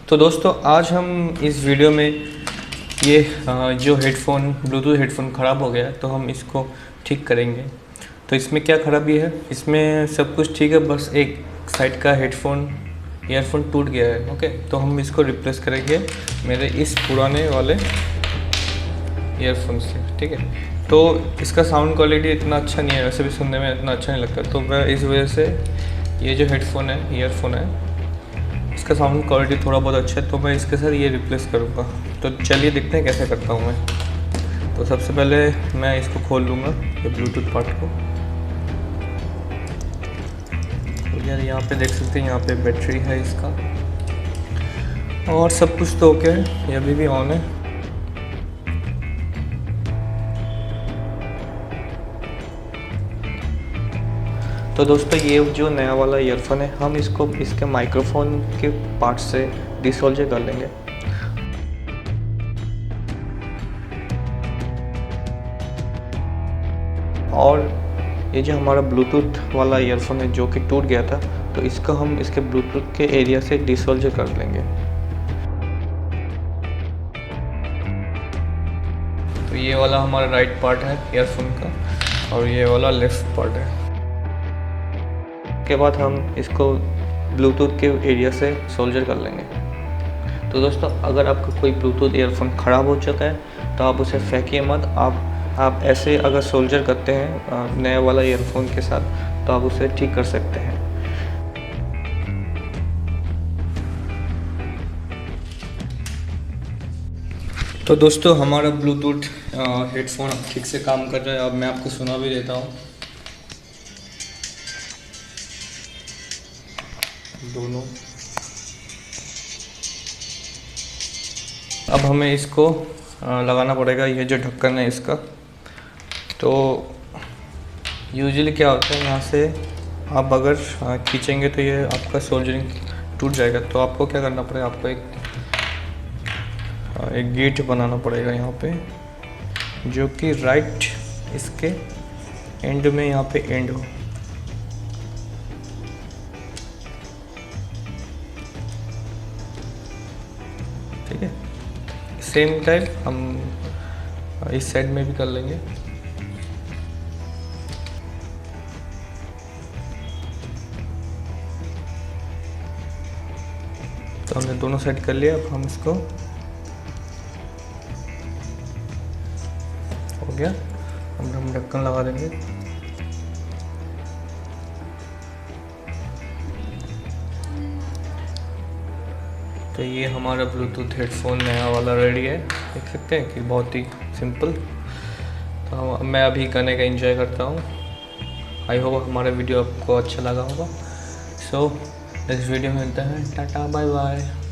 तो दोस्तों आज हम इस वीडियो में ये जो हेडफ़ोन ब्लूटूथ हेडफ़ोन ख़राब हो गया है तो हम इसको ठीक करेंगे। तो इसमें क्या ख़राबी है, इसमें सब कुछ ठीक है, बस एक साइड का हेडफ़ोन ईयरफोन टूट गया है। ओके, तो हम इसको रिप्लेस करेंगे मेरे इस पुराने वाले ईयरफोन से। ठीक है, तो इसका साउंड क्वालिटी इतना अच्छा नहीं है, वैसे भी सुनने में इतना अच्छा नहीं लगता। तो मैं इस वजह से ये जो हेडफ़ोन है ईयरफोन है, इसका साउंड क्वालिटी थोड़ा बहुत अच्छा है, तो मैं इसके साथ ये रिप्लेस करूँगा। तो चलिए देखते हैं कैसे करता हूँ मैं। तो सबसे पहले मैं इसको खोल लूँगा, ये ब्लूटूथ पार्ट को। तो यार यहाँ पे देख सकते हैं, यहाँ पे बैटरी है इसका और सब कुछ तो ओके है, ये अभी भी ऑन है। तो दोस्तों ये जो नया वाला ईयरफोन है, हम इसको इसके माइक्रोफोन के पार्ट से डिसोल्जर कर लेंगे। और ये जो हमारा ब्लूटूथ वाला ईयरफोन है जो कि टूट गया था, तो इसको हम इसके ब्लूटूथ के एरिया से डिसोल्जर कर लेंगे। तो ये वाला हमारा राइट पार्ट है ईयरफोन का और ये वाला लेफ्ट पार्ट है। के बाद हम इसको ब्लूटूथ के एरिया से सोल्जर कर लेंगे। तो दोस्तों अगर आपका कोई ब्लूटूथ ईयरफोन ख़राब हो चुका है तो आप उसे फेंकिए मत। आप ऐसे अगर सोल्जर करते हैं नया वाला ईयरफोन के साथ तो आप उसे ठीक कर सकते हैं। तो दोस्तों हमारा ब्लूटूथ हेडफोन अब ठीक से काम कर रहा है। अब मैं आपको सुना भी देता हूँ दोनों। अब हमें इसको लगाना पड़ेगा, ये जो ढक्कन है इसका। तो यूजुअली क्या होता है, यहाँ से आप अगर खींचेंगे तो ये आपका सोल्जरिंग टूट जाएगा। तो आपको क्या करना पड़ेगा, आपको एक गेट बनाना पड़ेगा यहाँ पे, जो कि राइट इसके एंड में यहाँ पे एंड हो। ठीक है, सेम टाइप हम इस साइड में भी कर लेंगे। तो हमने दोनों साइड कर लिया। अब हम इसको हो गया, हम ढक्कन लगा देंगे। तो ये हमारा ब्लूटूथ हेडफोन नया वाला रेडी है। देख सकते हैं कि बहुत ही सिंपल। तो मैं अभी गाने का एंजॉय करता हूँ। आई होप हमारा वीडियो आपको अच्छा लगा होगा। सो इस वीडियो में मिलते हैं, टाटा बाय बाय।